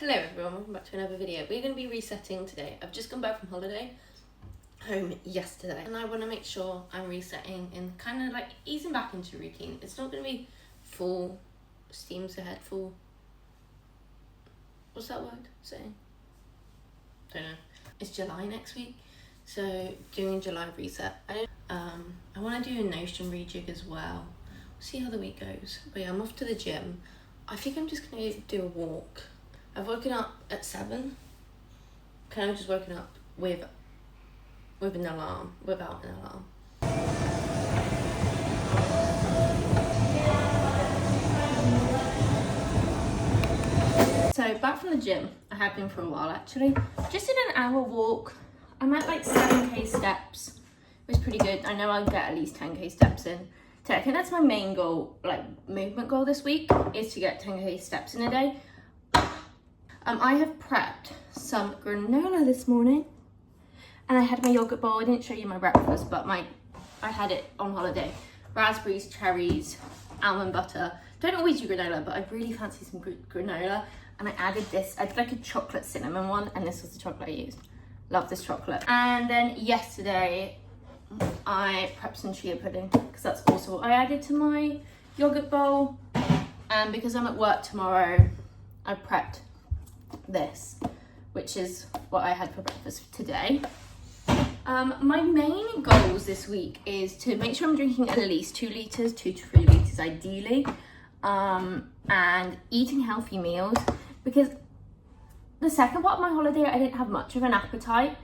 Hello everyone, welcome back to another video. We're going to be resetting today. I've just come back from holiday, home yesterday, and I want to make sure I'm resetting and kind of like easing back into routine. It's not going to be full steams ahead, full, what's that word saying? Don't know. It's July next week, so doing a July reset. I want to do a Notion rejig as well. See how the week goes. But yeah, I'm off to the gym. I think I'm just going to do a walk. I've woken up at 7, kind of just woken up with an alarm, without an alarm. So back from the gym, I have been for a while actually. Just did an hour walk. I'm at like 7k steps, it was pretty good. I know I'll get at least 10k steps in today. I think that's my main goal, like movement goal this week, is to get 10k steps in a day. I have prepped some granola this morning, and I had my yogurt bowl. I didn't show you my breakfast, but I had it on holiday. Raspberries, cherries, almond butter. Don't always do granola, but I really fancy some granola, and I added this. I did like a chocolate cinnamon one, and this was the chocolate I used. Love this chocolate. And then yesterday, I prepped some chia pudding, because that's also what I added to my yogurt bowl. And because I'm at work tomorrow, I prepped this, which is what I had for breakfast today. My main goals this week is to make sure I'm drinking at least 2 litres, 2 to 3 litres ideally, and eating healthy meals, because the second part of my holiday I didn't have much of an appetite,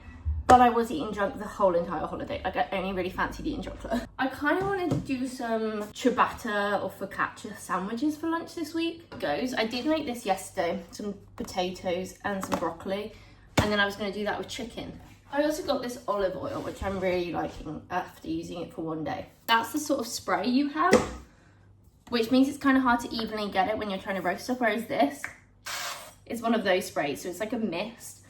but I was eating junk the whole entire holiday. Like I only really fancied eating chocolate. I kind of wanted to do some ciabatta or focaccia sandwiches for lunch this week. I did make this yesterday, some potatoes and some broccoli, and then I was going to do that with chicken. I also got this olive oil, which I'm really liking after using it for one day. That's the sort of spray you have, which means it's kind of hard to evenly get it when you're trying to roast stuff, whereas this is one of those sprays, so it's like a mist.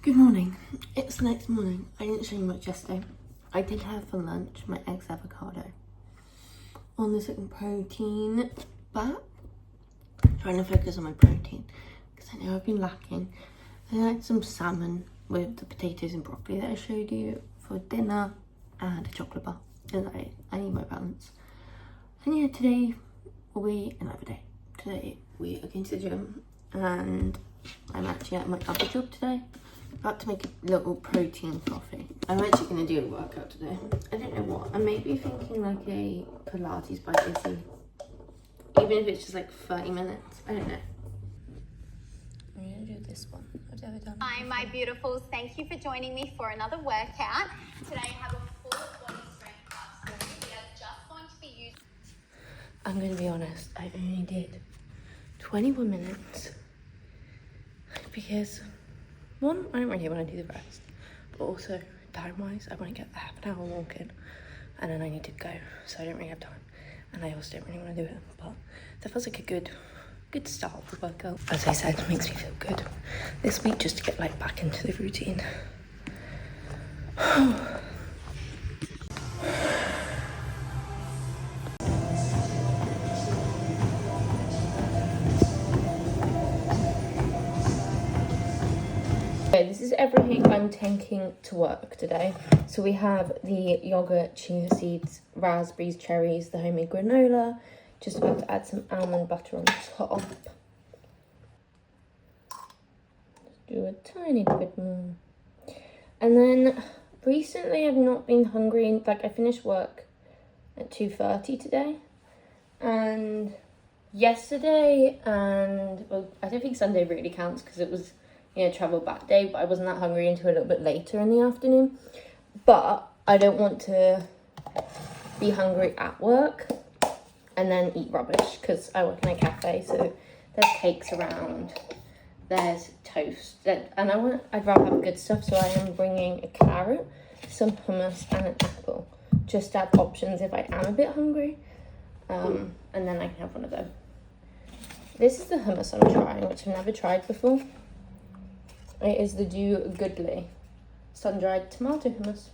Good morning. It's the next morning. I didn't show you much yesterday. I did have for lunch my eggs avocado on the second protein, but I'm trying to focus on my protein because I know I've been lacking. I had some salmon with the potatoes and broccoli that I showed you for dinner, and a chocolate bar. And I need my balance. And yeah, today will be another day. Today we are going to the gym, and I'm actually at my other job today. About to make a little protein coffee. I'm actually going to do a workout today. I don't know what. I may be thinking like a Pilates by Izzy. Even if it's just like 30 minutes. I don't know. I'm going to do this one. I've never done it. Hi, my beautifuls. Thank you for joining me for another workout. Today I have a full body strength class for you. We are just going to be using... I'm going to be honest. I only did 21 minutes. Because... one, I don't really want to do the rest, but also time-wise, I want to get half an hour walking, and then I need to go, so I don't really have time, and I also don't really want to do it, but that feels like a good start of the workout. As I said, it makes me feel good this week just to get like back into the routine. Okay, this is everything I'm taking to work today. So we have the yogurt, chia seeds, raspberries, cherries, the homemade granola. Just about to add some almond butter on top. Just do a tiny bit more. And then recently I've not been hungry. Like I finished work at 2:30 today. And yesterday and, well, I don't think Sunday really counts because it was, you know, travel back day, but I wasn't that hungry until a little bit later in the afternoon. But I don't want to be hungry at work and then eat rubbish, because I work in a cafe, so there's cakes around, there's toast, and I'd rather have good stuff, so I am bringing a carrot, some hummus, and an apple, just to have options if I am a bit hungry, and then I can have one of them. This is the hummus I'm trying, which I've never tried before. It is the Do Goodly sun-dried tomato hummus.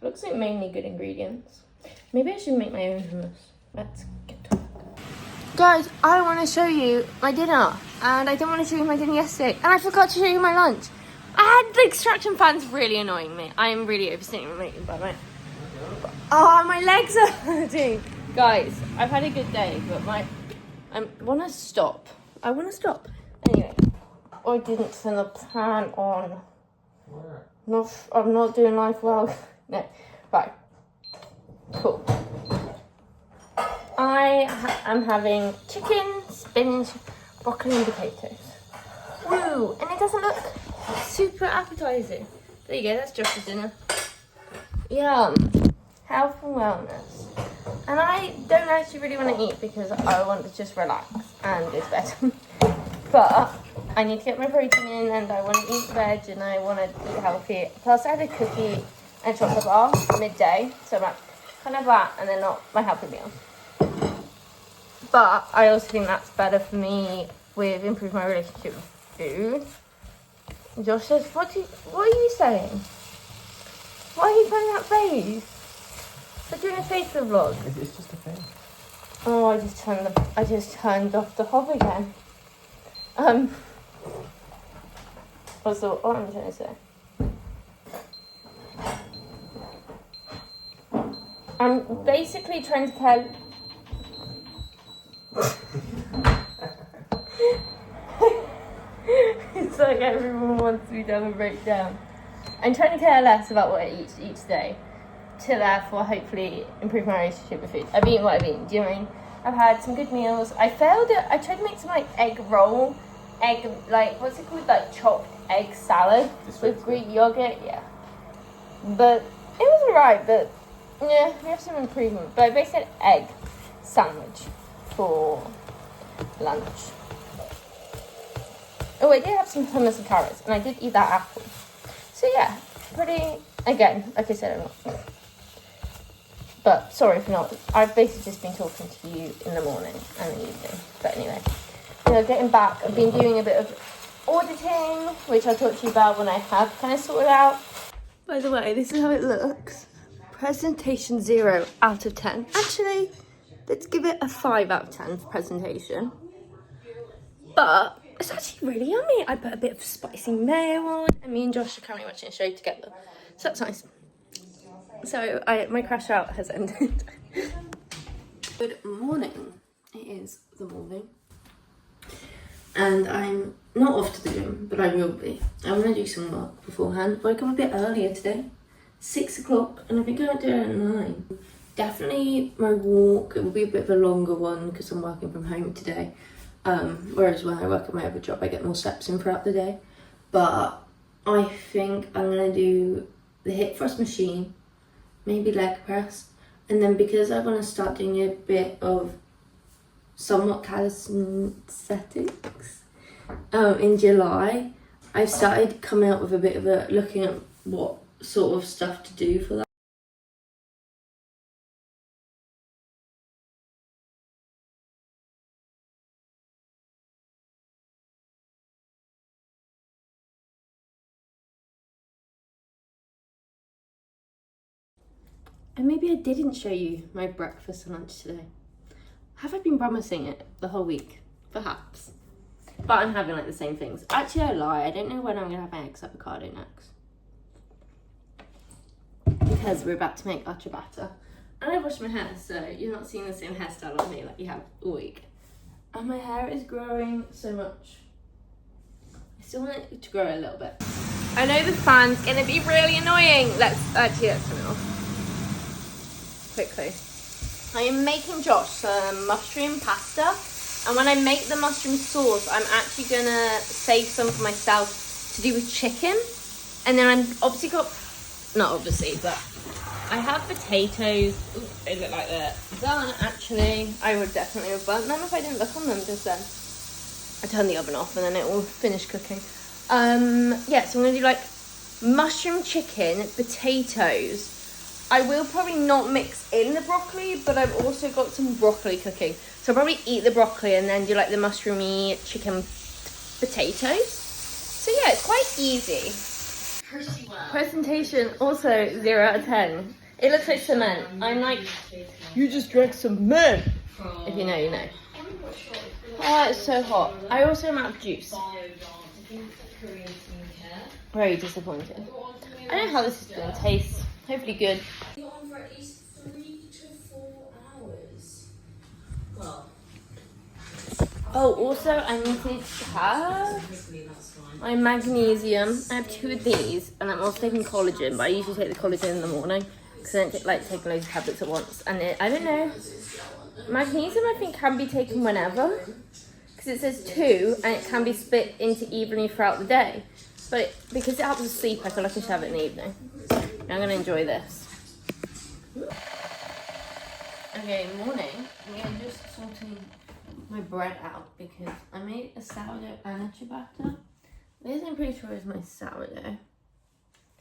Looks like mainly good ingredients. Maybe I should make my own hummus. Let's get to work. Guys, I want to show you my dinner, and I didn't want to show you my dinner yesterday, and I forgot to show you my lunch. I had the extraction fans really annoying me. I am really overstimulated by my... Oh, my legs are hurting. Guys, I've had a good day, but I want to stop. I want to stop. Anyway, I didn't turn the plan on. I'm not doing life well. No, right. Cool. I am having chicken, spinach, broccoli and potatoes. Woo! And it doesn't look super appetizing. There you go, that's Josh's dinner. Yum. Health and wellness. And I don't actually really want to eat because I want to just relax and go to bed. But I need to get my protein in, and I want to eat veg, and I want to eat healthy. Plus I had a cookie and chocolate bar midday, so I'm like, kind of that, and then not my healthy meal. But I also think that's better for me with improving my relationship with food. Josh says, what are you saying? Why are you putting that face? We're doing a face vlog. It's just a thing. Oh, I just turned off the hob again. What I'm trying to say. I'm basically trying to tell... It's like everyone wants me to have a breakdown. I'm trying to care less about what I eat each day, to therefore hopefully improve my relationship with food. I've eaten what I've eaten. Do you know what I mean? I've had some good meals. I failed it. I tried to make some like egg roll, what's it called? Like chopped egg salad with Greek yogurt. Yeah, but it was alright. But yeah, we have some improvement. But I basically had egg sandwich for lunch. Oh, I did have some hummus and carrots, and I did eat that apple. So yeah, pretty, again, like I said, I'm not. But sorry if not. I've basically just been talking to you in the morning and the evening. But anyway, getting back, I've been doing a bit of auditing, which I'll talk to you about when I have kind of sorted out. By the way, this is how it looks. Presentation 0 out of 10. Actually, let's give it a 5 out of 10 for presentation. But it's actually really yummy. I put a bit of spicy mayo on, and me and Josh are currently watching a show together. So that's nice. So my crash out has ended. Good morning. It is the morning. And I'm not off to the gym, but I will be. I want to do some work beforehand. Woke up a bit earlier today. 6 o'clock, and I think I'll do it at 9. Definitely my walk, it will be a bit of a longer one because I'm working from home today. Whereas when I work at my other job, I get more steps in throughout the day. But I think I'm going to do the hip thrust machine, maybe leg press. And then because I want to start doing a bit of somewhat calisthenics in July, I've started coming up with a bit of a, looking at what sort of stuff to do for that. And maybe I didn't show you my breakfast and lunch today. Have I been promising it the whole week? Perhaps. But I'm having like the same things. Actually, I lie. I don't know when I'm going to have my eggs avocado next. Because we're about to make ciabatta. And I washed my hair, so you're not seeing the same hairstyle on me like you have all week. And my hair is growing so much. I still want it to grow a little bit. I know the fan's going to be really annoying. Let's turn it off. Quickly. I am making Josh some mushroom pasta, and when I make the mushroom sauce, I'm actually gonna save some for myself to do with chicken. And then I'm obviously but I have potatoes. Ooh, they look like they're done. Actually, I would definitely have burnt them if I didn't look on them just then. I turn the oven off and then it will finish cooking. Yeah, so I'm gonna do like mushroom chicken, potatoes. I will probably not mix in the broccoli, but I've also got some broccoli cooking. So I'll probably eat the broccoli and then do like the mushroomy chicken potatoes. So yeah, it's quite easy. Pretty well. Presentation, also 0 out of 10. It looks like cement. I'm like, you just drank cement. If you know, you know. Oh, it's so hot. I also am out of juice. Very disappointed. I don't know how this is going to taste. Hopefully good. On for at least 3 to 4 hours. Well, Oh, also I need to have my magnesium. I have 2 of these, and I'm also taking collagen, but I usually take the collagen in the morning because I don't like taking loads of tablets at once. And I don't know, magnesium I think can be taken whenever because it says 2 and it can be split into evenly throughout the day. But because it helps us sleep, I feel like I should have it in the evening. And I'm going to enjoy this. Okay, morning. We are just sorting my bread out because I made a sourdough and a ciabatta. This I'm pretty sure is my sourdough.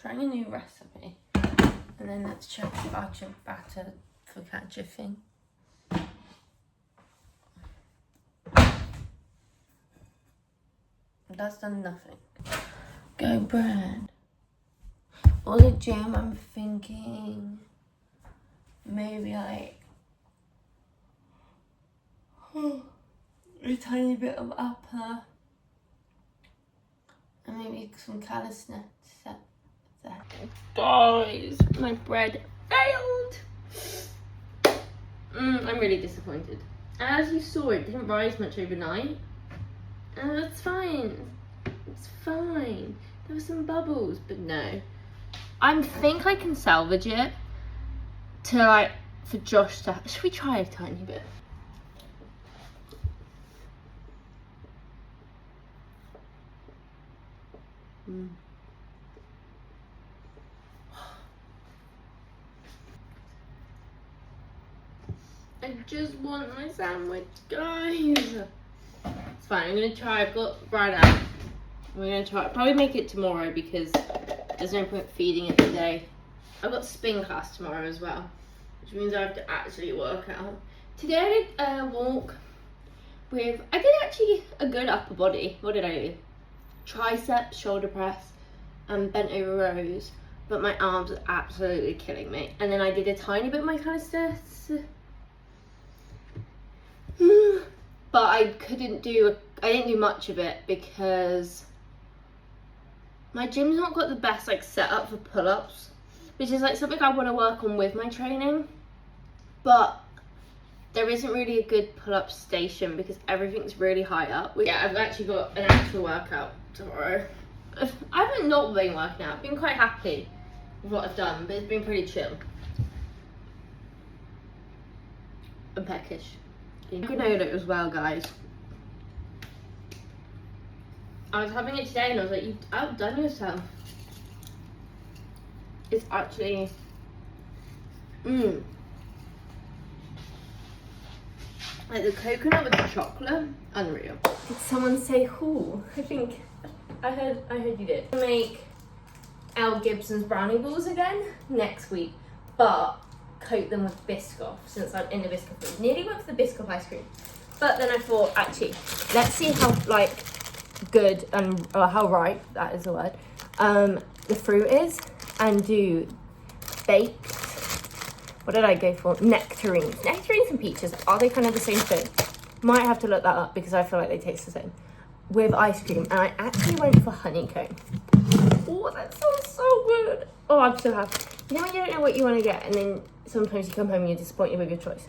Trying a new recipe. And then that's ciabatta focaccia thing. That's done nothing. Go bread. Or the jam, I'm thinking maybe like a tiny bit of apple and maybe some calisthenics. Guys, my bread failed. I'm really disappointed. As you saw, it didn't rise much overnight. It's fine. It's fine. There were some bubbles, but no. I think I can salvage it to like for Josh to. Should we try a tiny bit? I just want my sandwich, guys. It's fine. I'm gonna try. I've got bread out. We're gonna try. Probably make it tomorrow because there's no point feeding it today. I've got spin class tomorrow as well, which means I have to actually work out. Today I did a walk with. I did actually a good upper body. What did I do? Triceps, shoulder press, and bent over rows. But my arms are absolutely killing me. And then I did a tiny bit of my calisthenics. But I didn't do much of it because my gym's not got the best like setup for pull-ups, which is like something I want to work on with my training. But there isn't really a good pull-up station because everything's really high up. Yeah, I've actually got an actual workout tomorrow. I haven't not been working out. I've been quite happy with what I've done, but it's been pretty chill and peckish. Granola as well, guys. I was having it today and I was like, you've outdone yourself. It's actually like the coconut with the chocolate, unreal. Did someone say who? I heard you did. I'm gonna make Al Gibson's brownie balls again next week, but coat them with Biscoff since I'm in the Biscoff mood. Nearly went for the Biscoff ice cream, but then I thought actually let's see how like good and how ripe, that is the word, the fruit is, and do baked, what did I go for? Nectarines and peaches. Are they kind of the same thing? Might have to look that up because I feel like they taste the same with ice cream. And I actually went for honeycomb. Oh, that sounds so good. Oh, I'm so happy. You know when you don't know what you want to get and then sometimes you come home and you're disappointed with your choice?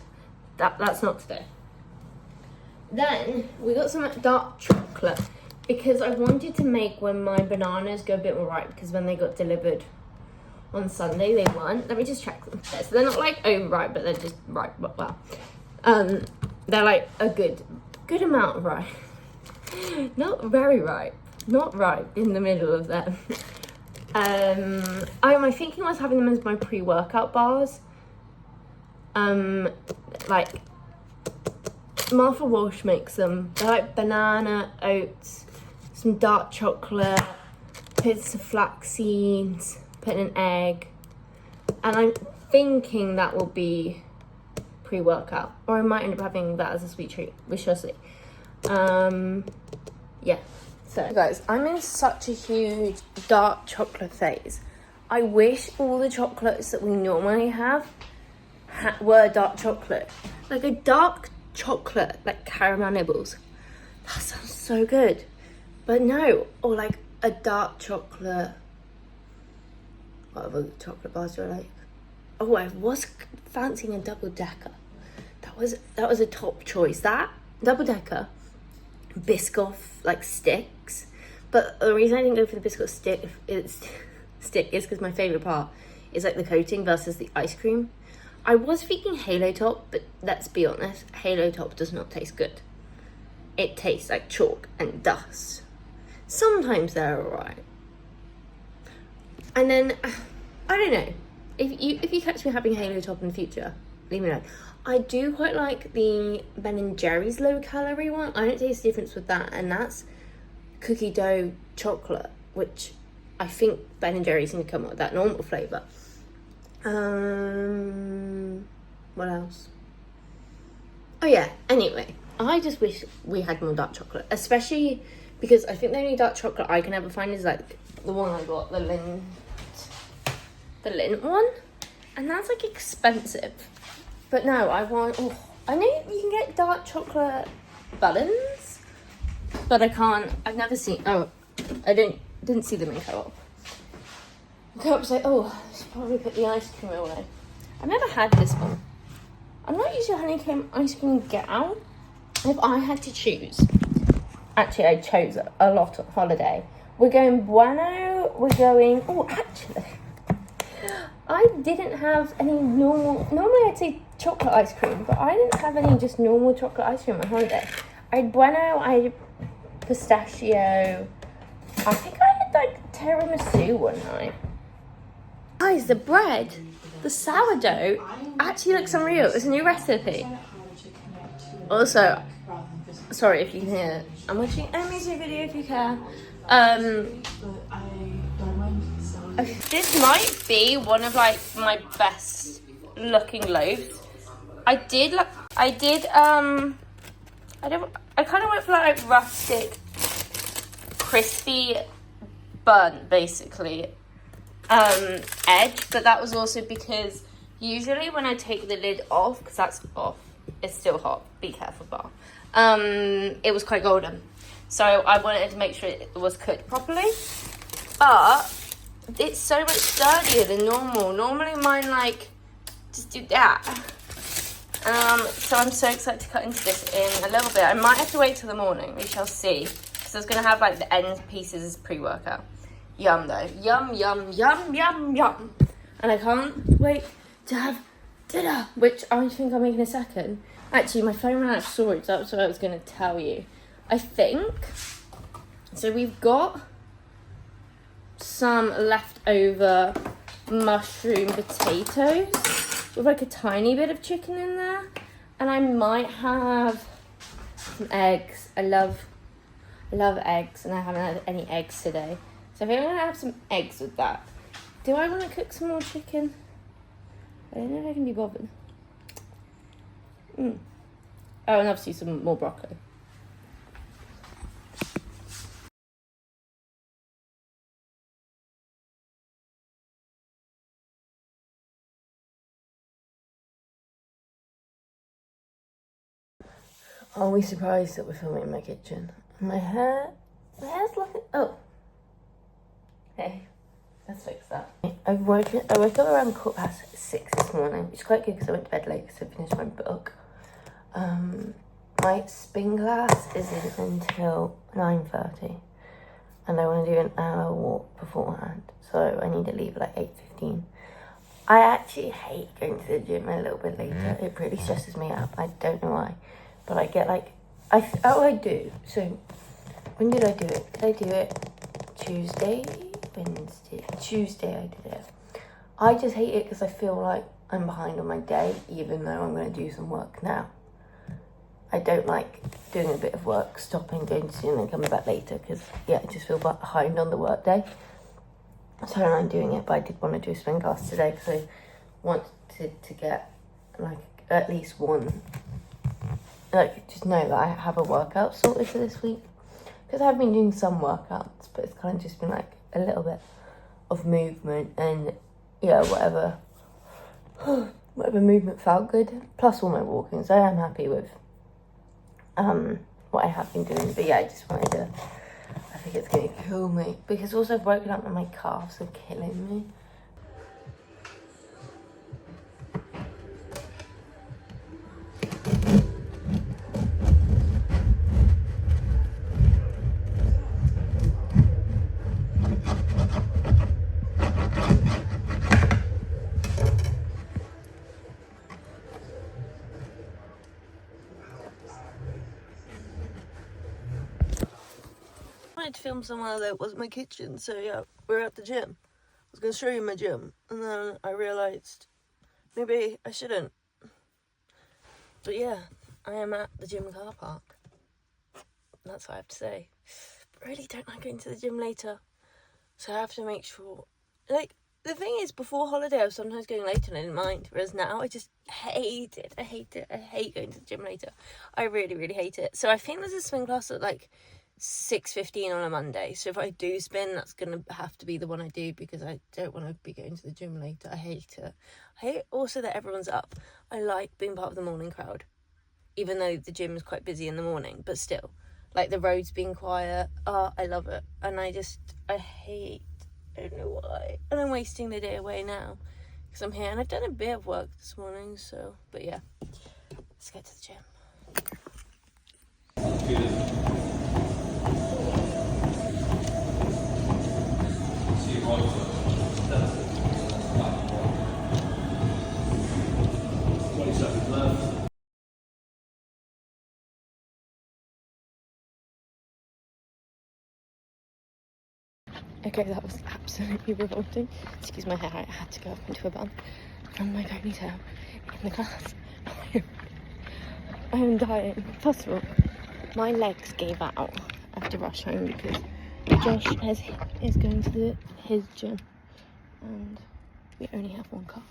That's not today. Then we got some dark chocolate because I wanted to make when my bananas go a bit more ripe, because when they got delivered on Sunday they weren't. Let me just check them. So they're not like overripe, but they're just ripe. But well, they're like a good amount of ripe. Not very ripe. Not ripe in the middle of them. My thinking was having them as my pre-workout bars. Like Martha Walsh makes them. They're like banana, oats, some dark chocolate, bits of flax seeds, put in an egg, and I'm thinking that will be pre-workout, or I might end up having that as a sweet treat. We shall see. Yeah. So guys, I'm in such a huge dark chocolate phase. I wish all the chocolates that we normally have were dark chocolate. Like a dark chocolate, like caramel nibbles. That sounds so good. But no, or like a dark chocolate. What other chocolate bars do I like? Oh, I was fancying a double decker. That was a top choice. That double decker, Biscoff like sticks. But the reason I didn't go for the Biscoff stick is because my favorite part is like the coating versus the ice cream. I was thinking Halo Top, but let's be honest, Halo Top does not taste good. It tastes like chalk and dust. Sometimes they're alright. And then, I don't know, if you catch me having Halo Top in the future, leave me know. I do quite like the Ben & Jerry's low calorie one. I don't taste the difference with that, and that's cookie dough chocolate, which I think Ben & Jerry's going to come up with that normal flavour. What else? Oh yeah, anyway, I just wish we had more dark chocolate, especially because I think the only dark chocolate I can ever find is like the one I got, the Lindt one, and that's like expensive. But no, I know you can get dark chocolate buttons, but I've never seen, I didn't see them in Co-op. Co-op's like, I should probably put the ice cream away. I've never had this one. I'm not usually a honeycomb ice cream gal. If I had to choose, actually I chose a lot of holiday. We're going Bueno, I didn't have any normally I'd say chocolate ice cream, but I didn't have any just normal chocolate ice cream on holiday. I had Bueno, I had pistachio, I think I had like tiramisu one night. Guys, the bread, the sourdough, actually looks unreal. It's a new recipe. Also, sorry if you can hear, I'm watching a music video if you care. This might be one of like my best looking loaves. I kind of went for like rustic, crispy bun basically. Edge, but that was also because usually when I take the lid off, because that's off, it's still hot, be careful bar, it was quite golden, so I wanted to make sure it was cooked properly, but it's so much sturdier than normal. Normally mine like just do that. So I'm so excited to cut into this in a little bit. I might have to wait till the morning, we shall see, so it's going to have like the end pieces as pre-workout. Yum though. Yum, yum, yum, yum, yum. And I can't wait to have dinner, which I think I'll make in a second. Actually, my phone ran out of storage. That's what I was going to tell you. I think. So we've got some leftover mushroom potatoes with like a tiny bit of chicken in there. And I might have some eggs. I love eggs, and I haven't had any eggs today. So I think I'm going to have some eggs with that. Do I want to cook some more chicken? I don't know if I can be bothered. Oh, and obviously some more broccoli. Are we surprised that we're filming in my kitchen? My hair's looking... Oh. Hey, let's fix that. I woke up around 6:15 this morning, which is quite good because I went to bed late because I finished my book. My spin class isn't until 9:30, and I want to do an hour walk beforehand, so I need to leave at like 8:15. I actually hate going to the gym a little bit later. It really stresses me out. I don't know why, but I get like, I do. So when did I do it? Did I do it Tuesday? Tuesday I did it. I just hate it because I feel like I'm behind on my day, even though I'm going to do some work now. I don't like doing a bit of work, stopping, going to and then coming back later, because I just feel behind on the work day. So I don't mind doing it, but I did want to do a spin class today because I wanted to get like at least one, like just know that I have a workout sorted for this week, because I've been doing some workouts, but it's kind of just been like a little bit of movement and whatever movement felt good, plus all my walking, so I am happy with what I have been doing. But yeah, I just wanted to, I think it's gonna kill me because also I've woken up and my calves are killing me. I wanted to film somewhere that wasn't my kitchen, so yeah, we're at the gym. I was going to show you my gym, and then I realised maybe I shouldn't. But yeah, I am at the gym car park. That's what I have to say. But really don't like going to the gym later, so I have to make sure. Like, the thing is, before holiday I was sometimes going later and I didn't mind, whereas now I just hate it. I hate going to the gym later. I really, really hate it. So I think there's a swim class at like 6:15 on a Monday, so if I do spin, that's gonna have to be the one I do because I don't want to be going to the gym later. I hate it. I hate also that everyone's up. I like being part of the morning crowd, even though the gym is quite busy in the morning, but still, like the roads being quiet. I love it. And I don't know why, and I'm wasting the day away now because I'm here and I've done a bit of work this morning. So, but yeah, let's get to the gym. Okay, that was absolutely revolting. Excuse my hair, I had to go up into a bun from my ponytail in the class. I am dying. First of all, my legs gave out. I have to rush home because Josh is going to his gym and we only have one car.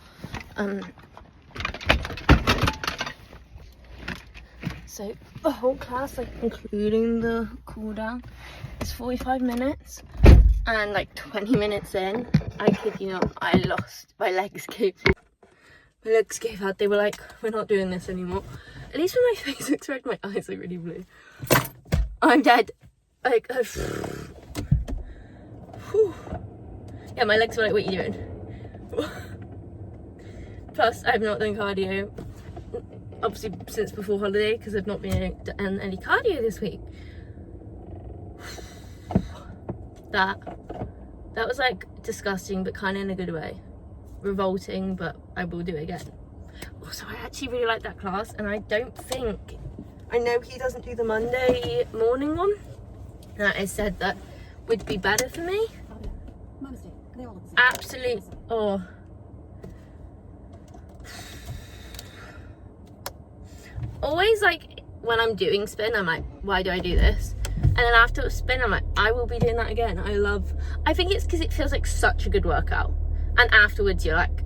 So the whole class, like including the cool down, is 45 minutes. And like 20 minutes in, I kid you not, I lost. My legs gave out. They were like, we're not doing this anymore. At least when my face looks red, my eyes are really blue. I'm dead. Like, yeah, my legs were like, what are you doing? Plus, I've not done cardio, obviously since before holiday, because I've not been able to do any cardio this week. That was like disgusting, but kind of in a good way. Revolting, but I will do it again. Also, I actually really like that class, and I know he doesn't do the Monday morning one, and I said that would be better for me. Absolutely. Oh. Always like when I'm doing spin, I'm like, why do I do this? And then after a spin, I'm like, I will be doing that again. I think it's because it feels like such a good workout. And afterwards, you're like,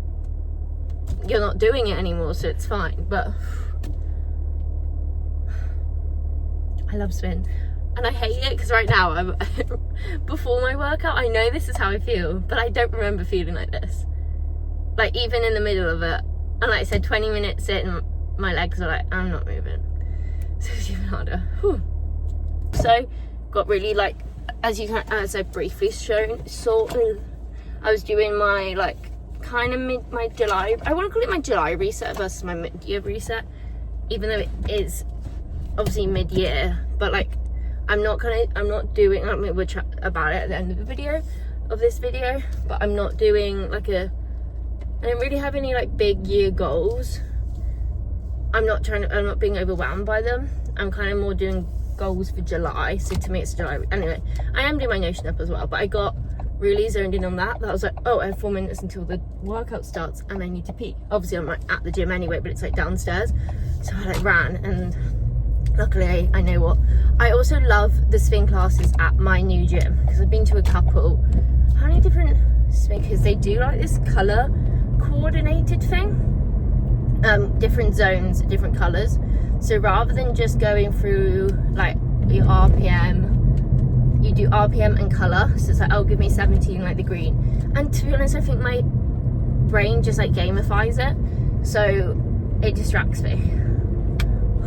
you're not doing it anymore, so it's fine. But I love spin. And I hate it because right now, before my workout, I know this is how I feel, but I don't remember feeling like this. Like, even in the middle of it. And like I said, 20 minutes in, my legs are like, I'm not moving. So it's even harder. Whew. So got really like, as I've briefly shown, I was doing my like kind of my July, I want to call it my July reset versus my mid-year reset, even though it is obviously mid-year, but like I'm not doing, I mean, we'll chat about it at the end of the video, of this video, but I'm not doing like I don't really have any like big year goals. I'm not being overwhelmed by them. I'm kind of more doing goals for July, so to me it's July. Anyway, I am doing my Notion up as well, but I got really zoned in on that I was like, oh, I have 4 minutes until the workout starts and I need to pee. Obviously I'm like at the gym anyway, but it's like downstairs, so I like ran, and luckily I know what, I also love the spin classes at my new gym because I've been to a couple. How many different spin, because they do like this color coordinated thing, different zones, different colors. So rather than just going through like your RPM, you do RPM and color. So it's like, oh, give me 17, like the green. And to be honest, I think my brain just like gamifies it, so it distracts me.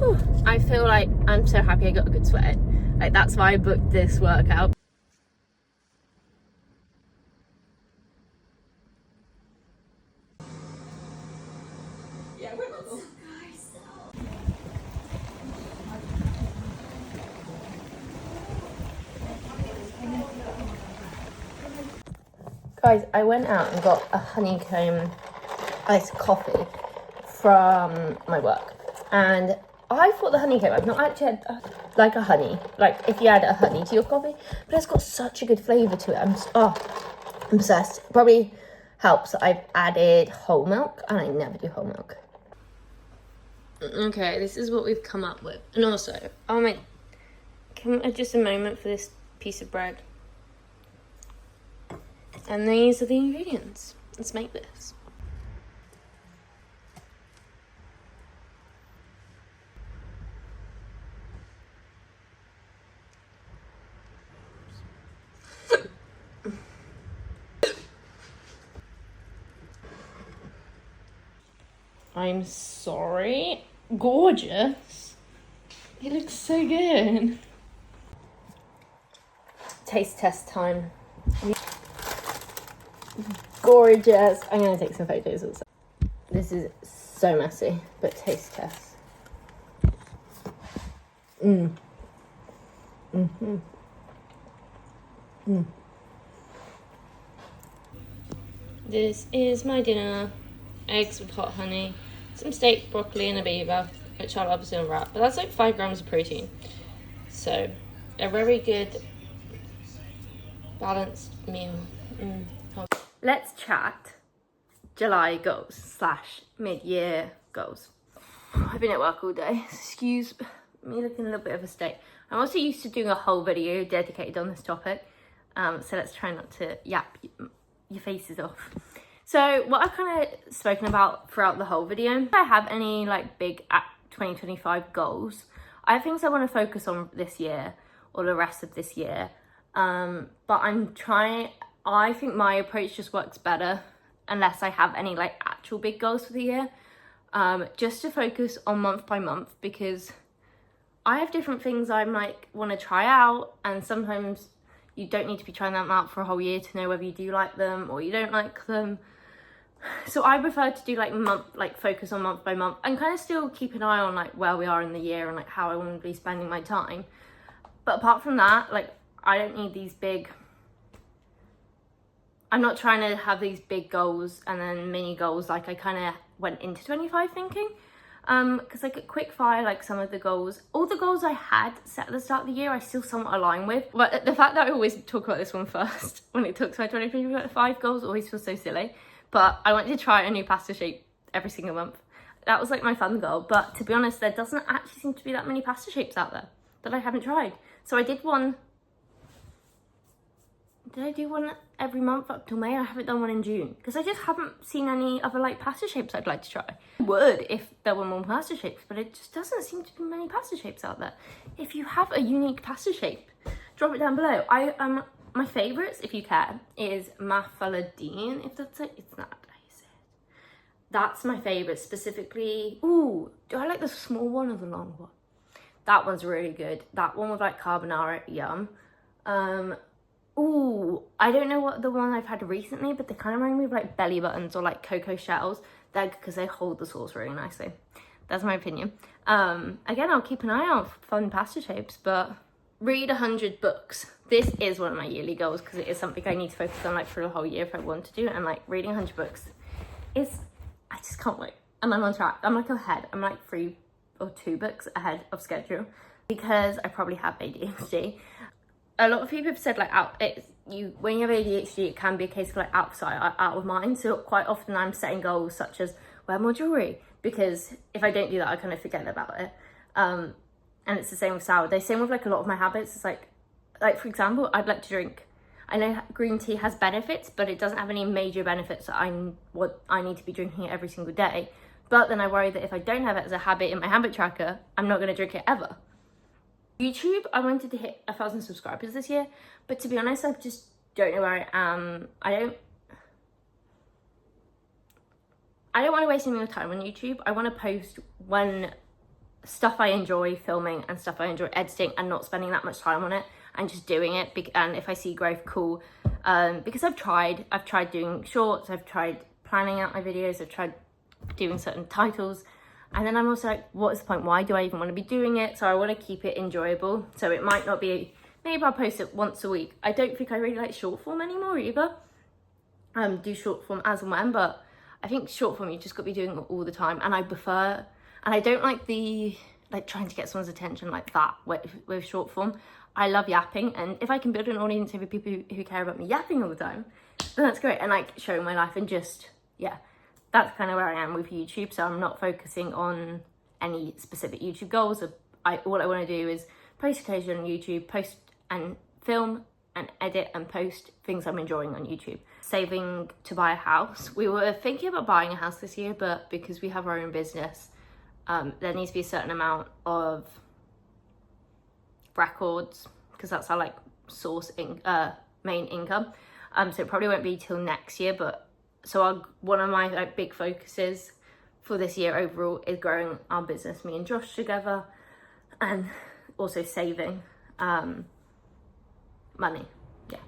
Whew. I feel like I'm so happy I got a good sweat. Like, that's why I booked this workout. Guys, I went out and got a honeycomb iced coffee from my work, and I thought the honeycomb, I've not actually had like a honey, like if you add a honey to your coffee, but it's got such a good flavour to it. I'm obsessed. Probably helps that I've added whole milk, and I never do whole milk. Okay, this is what we've come up with. And also, just a moment for this piece of bread. And these are the ingredients. Let's make this. I'm sorry. Gorgeous. It looks so good. Taste test time. Gorgeous. I'm gonna take some photos also. This is so messy, but taste test. This is my dinner. Eggs with hot honey, some steak, broccoli, and a beaver, which I'll obviously unwrap. But that's like 5 grams of protein. So, a very good balanced meal. Let's chat July goals / mid-year goals. I've been at work all day. Excuse me looking a little bit of a state. I'm also used to doing a whole video dedicated on this topic. So let's try not to yap your faces off. So what I've kind of spoken about throughout the whole video, if I have any like big 2025 goals, I have things I want to focus on this year or the rest of this year. But I think my approach just works better unless I have any like actual big goals for the year. Just to focus on month by month, because I have different things I might want to try out, and sometimes you don't need to be trying them out for a whole year to know whether you do like them or you don't like them. So I prefer to do focus on month by month and kind of still keep an eye on like where we are in the year and like how I want to be spending my time. But apart from that, like I don't need these big, I'm not trying to have these big goals and then mini goals like I kind of went into 25 thinking. Because like a quick fire, like some of the goals, all the goals I had set at the start of the year, I still somewhat align with. But the fact that I always talk about this one first when it talks about 2025 goals always feels so silly. But I wanted to try a new pasta shape every single month. That was like my fun goal. But to be honest, there doesn't actually seem to be that many pasta shapes out there that I haven't tried. So I did one. Did I do one every month up till May? I haven't done one in June because I just haven't seen any other like pasta shapes I'd like to try. I would if there were more pasta shapes, but it just doesn't seem to be many pasta shapes out there. If you have a unique pasta shape, drop it down below. My favourites, if you care, is Mafaladine, if that's it. It's not how you say it. That's my favourite, specifically. Ooh, do I like the small one or the long one? That one's really good. That one with like carbonara, yum. Ooh, I don't know what the one I've had recently, but they kind of remind me of like belly buttons or like cocoa shells. They're because they hold the sauce really nicely. That's my opinion. Again, I'll keep an eye out for fun pasta shapes, but read 100 books. This is one of my yearly goals because it is something I need to focus on like for a whole year if I want to do it. And like reading 100 books is, I just can't wait. And I'm on track. I'm like ahead. I'm like 3 or 2 books ahead of schedule because I probably have ADHD. A lot of people have said like when you have ADHD, it can be a case of like out of mind. So quite often I'm setting goals such as wear more jewelry, because if I don't do that, I kind of forget about it. And it's the same with sourdough. Same with like a lot of my habits. It's like for example, I'd like to drink. I know green tea has benefits, but it doesn't have any major benefits that I need to be drinking it every single day. But then I worry that if I don't have it as a habit in my habit tracker, I'm not going to drink it ever. YouTube, I wanted to hit 1,000 subscribers this year, but to be honest, I just don't know where I am. I don't want to waste any more time on YouTube. I want to post when stuff I enjoy filming and stuff I enjoy editing, and not spending that much time on it and just doing it. And if I see growth, cool. Because I've tried doing shorts, I've tried planning out my videos, I've tried doing certain titles, and then I'm also like, what is the point? Why do I even want to be doing it? So I want to keep it enjoyable. So it might not be, maybe I'll post it once a week. I don't think I really like short form anymore either. Do short form as and when, but I think short form, you just got to be doing it all the time. And I prefer, and I don't like trying to get someone's attention like that with short form. I love yapping, and if I can build an audience of people who care about me yapping all the time, then that's great. And like showing my life, and just, yeah, that's kind of where I am with YouTube. So I'm not focusing on any specific YouTube goals. All I want to do is post occasionally on YouTube, post and film and edit and post things I'm enjoying on YouTube. Saving to buy a house. We were thinking about buying a house this year, but because we have our own business, there needs to be a certain amount of records, because that's our like main income. So it probably won't be till next year, but so one of my like big focuses for this year overall is growing our business, me and Josh together, and also saving money. Yeah,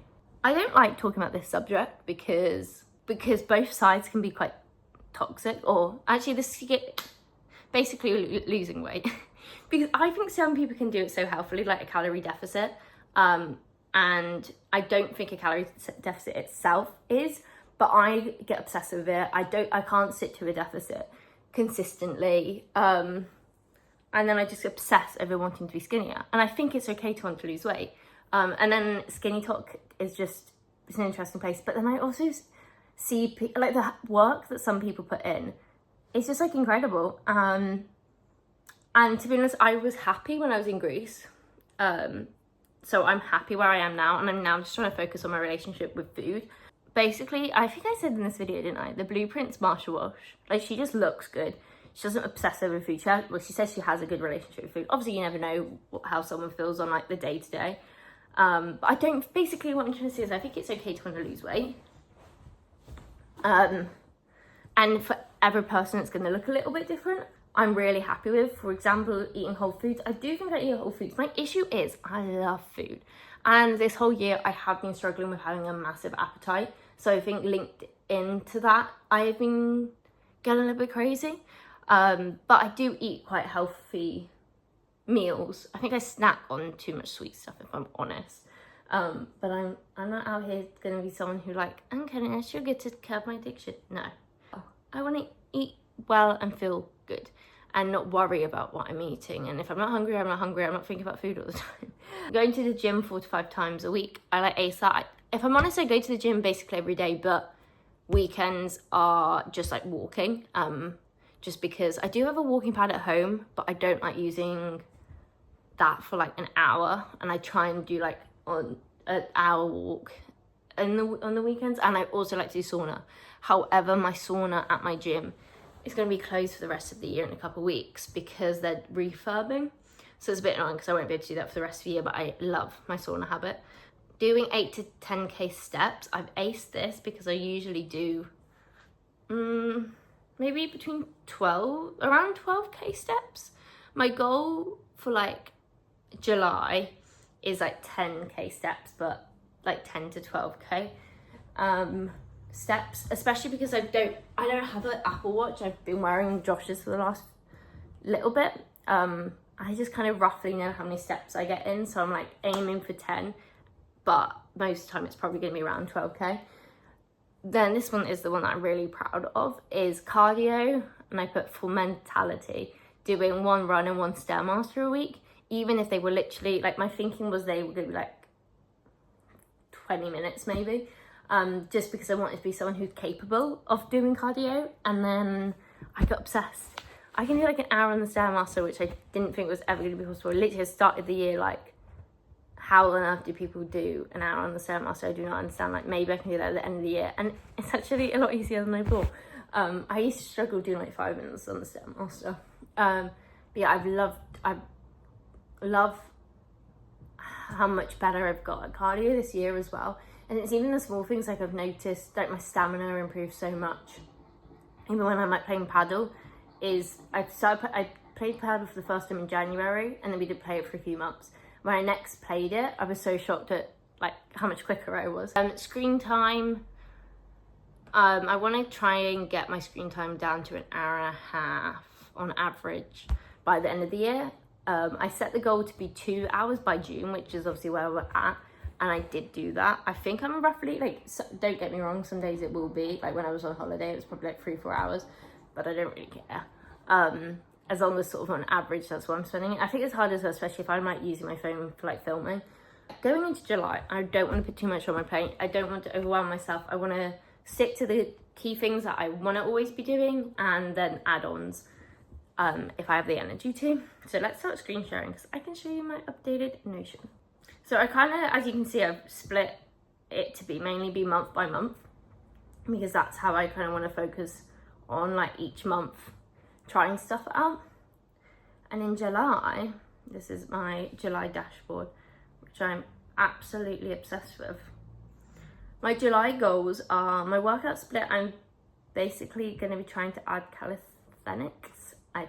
I don't like talking about this subject because both sides can be quite toxic, or actually basically losing weight. Because I think some people can do it so healthily, like a calorie deficit, and I don't think a calorie deficit itself is, but I get obsessed with it. I can't sit to a deficit consistently, and then I just obsess over wanting to be skinnier. And I think it's okay to want to lose weight, and then Skinny Talk it's an interesting place. But then I also see like the work that some people put in. It's just like incredible. And to be honest, I was happy when I was in Greece. So I'm happy where I am now. And I'm now just trying to focus on my relationship with food. Basically, I think I said in this video, didn't I? The Blueprint's Marsha Walsh. Like, she just looks good. She doesn't obsess over food. She says she has a good relationship with food. Obviously, you never know how someone feels on like the day-to-day. But I don't, basically what I'm trying to say is I think it's okay to want to lose weight. And for every person, it's going to look a little bit different. I'm really happy with, for example, eating whole foods. I do think I eat whole foods. My issue is I love food. And this whole year I have been struggling with having a massive appetite. So I think linked into that, I've been getting a little bit crazy. But I do eat quite healthy meals. I think I snack on too much sweet stuff, if I'm honest. But I'm not out here going to be someone who like, I'm cutting out sugar to curb my addiction. No. I want to eat well and feel good and not worry about what I'm eating. And if I'm not hungry, I'm not hungry. I'm not thinking about food all the time. Going to the gym 4 to 5 times a week. I like ace that. If I'm honest, I go to the gym basically every day, but weekends are just like walking. Just because I do have a walking pad at home, but I don't like using that for like an hour. And I try and do like an hour walk on the weekends. And I also like to do sauna. However, my sauna at my gym is going to be closed for the rest of the year in a couple of weeks because they're refurbing. So it's a bit annoying because I won't be able to do that for the rest of the year, but I love my sauna habit. Doing 8 to 10k steps. I've aced this because I usually do maybe between around 12k steps. My goal for like July is like 10k steps, but like 10 to 12k steps, especially because I don't have an Apple Watch. I've been wearing Josh's for the last little bit. I just kind of roughly know how many steps I get in, so I'm like aiming for 10, but most of the time it's probably going to be around 12k. Then this one is the one that I'm really proud of, is cardio, and I put for mentality, doing 1 run and 1 Stairmaster a week, even if they were literally, like my thinking was they were going to be like 20 minutes maybe, just because I wanted to be someone who's capable of doing cardio. And then I got obsessed. I can do like an hour on the Stairmaster, which I didn't think was ever going to be possible. I literally started the year like, how on earth do people do an hour on the Stairmaster? I do not understand. Like, maybe I can do that at the end of the year. And it's actually a lot easier than I thought. I used to struggle doing like 5 minutes on the Stairmaster. But yeah, I love how much better I've got at cardio this year as well. And it's even the small things, like I've noticed like my stamina improved so much. Even when I'm like playing paddle, I played Paddle for the first time in January, and then we did play it for a few months. When I next played it, I was so shocked at like how much quicker I was. Screen time, I want to try and get my screen time down to an hour and a half on average by the end of the year. I set the goal to be 2 hours by June, which is obviously where we're at, and I did do that. I think I'm roughly like, so, don't get me wrong, some days it will be, like when I was on holiday it was probably like 3-4 hours, but I don't really care. As long as sort of on average that's what I'm spending. I think it's hard as well, especially if I'm like using my phone for like filming. Going into July, I don't want to put too much on my plate. I don't want to overwhelm myself. I want to stick to the key things that I want to always be doing, and then add-ons if I have the energy to. So let's start screen sharing because I can show you my updated Notion. So I kind of, as you can see, I've split it to mainly be month by month, because that's how I kind of want to focus on like each month trying stuff out. And in July, this is my July dashboard, which I'm absolutely obsessed with. My July goals are my workout split. I'm basically going to be trying to add calisthenics. I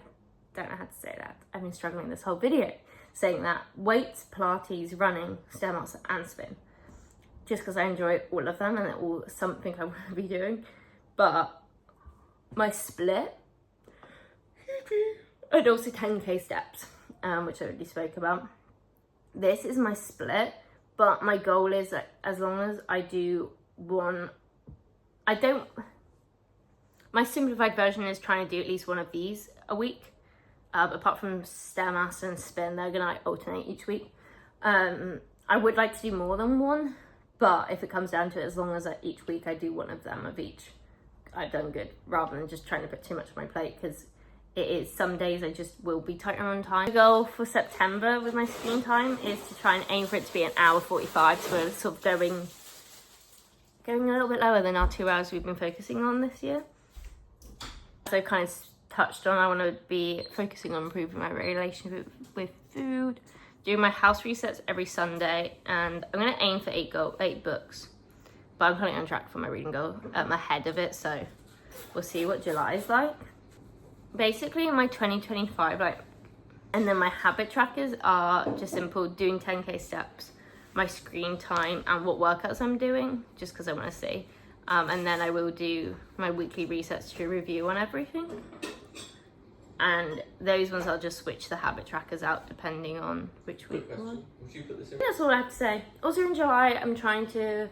don't know how to say that. I've been struggling this whole video saying that. Weights, Pilates, running, stairmaster and spin. Just because I enjoy all of them and they're all something I want to be doing. But my split, and also 10k steps, which I already spoke about. This is my split, but my goal is that as long as I do one, my simplified version is trying to do at least one of these a week. Apart from stairmaster and spin, they're gonna like alternate each week. I would like to do more than one, but if it comes down to it, as long as each week I do one of them of each, I've done good, rather than just trying to put too much on my plate, because it is, some days I just will be tighter on time. My goal for September with my screen time is to try and aim for it to be 1:45, so we're sort of going a little bit lower than our 2 hours we've been focusing on this year. So kind of touched on, I want to be focusing on improving my relationship with food, doing my house resets every Sunday, and I'm going to aim for 8 books, but I'm currently on track for my reading goal. I'm ahead of it, so we'll see what July is like. Basically in my 2025, like, and then my habit trackers are just simple: doing 10k steps, my screen time, and what workouts I'm doing, just because I want to see. And then I will do my weekly resets to review on everything. And those ones I'll just switch the habit trackers out depending on which week. That's all I have to say. Also in July, I'm trying to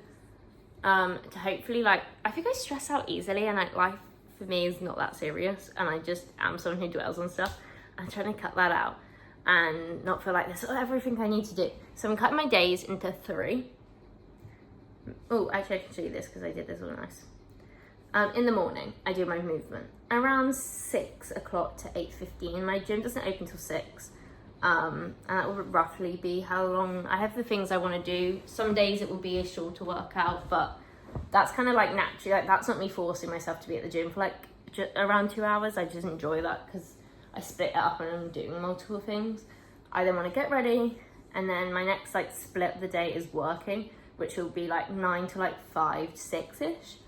hopefully, like, I think I stress out easily, and like life for me is not that serious, and I just am someone who dwells on stuff. I'm trying to cut that out and not feel like there's everything I need to do. So I'm cutting my days into 3. Oh, actually I can show you this because I did this all nice. In the morning, I do my movement around 6 o'clock to 8:15. My gym doesn't open till 6. And that will roughly be how long I have the things I want to do. Some days it will be a shorter workout, but that's kind of like naturally, like that's not me forcing myself to be at the gym for like around 2 hours. I just enjoy that because I split it up and I'm doing multiple things. I then want to get ready, and then my next like split of the day is working, which will be like 9 to like 5 to 6-ish.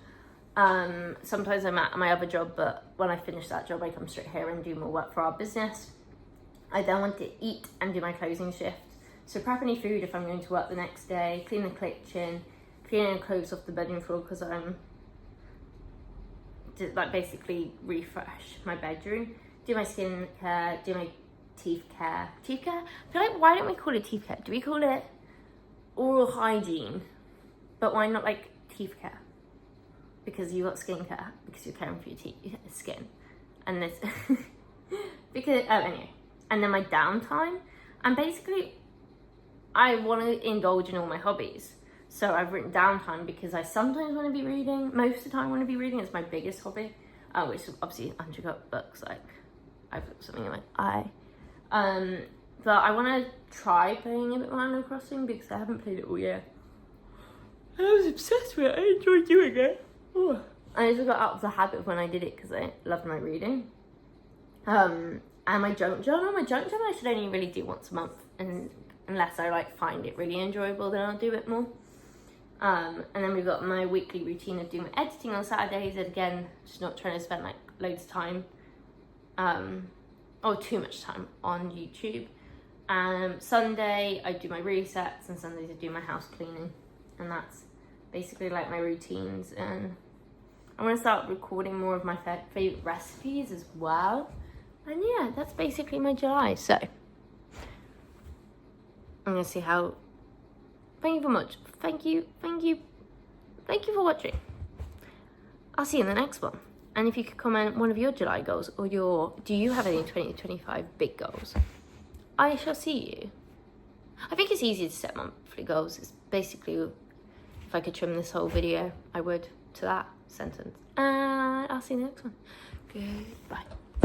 Sometimes I'm at my other job, but when I finish that job, I come straight here and do more work for our business. I then want to eat and do my closing shift. So prep any food if I'm going to work the next day, clean the kitchen, cleaning clothes off the bedroom floor because I'm like basically refresh my bedroom, do my skin care, do my teeth care. Teeth care? I feel like, why don't we call it teeth care? Do we call it oral hygiene? But why not like teeth care? Because you got skincare, because you're caring for your skin. And this, because, oh, anyway. And then my downtime, and basically, I want to indulge in all my hobbies. So I've written downtime because I sometimes want to be reading, most of the time I want to be reading. It's my biggest hobby, which is obviously 100 books, like, I've got something in my eye. But I want to try playing a bit more Animal Crossing because I haven't played it all year. I was obsessed with it, I enjoyed doing it. Ooh. I just got out of the habit of when I did it because I loved my reading. And my junk journal I should only really do once a month, and unless I like find it really enjoyable, then I'll do it more. And then we've got my weekly routine of doing my editing on Saturdays, and again, just not trying to spend like loads of time on too much time on YouTube. Sunday I do my resets, and Sundays I do my house cleaning, and that's basically like my routines. And I'm gonna start recording more of my favorite recipes as well. And yeah, that's basically my July. So I'm gonna see how. Thank you very much. Thank you for watching. I'll see you in the next one. And if you could comment one of your July goals, or do you have any 2025 big goals? I shall see you. I think it's easy to set monthly goals. It's basically, if I could trim this whole video, I would to that sentence. And I'll see you in the next one. Goodbye.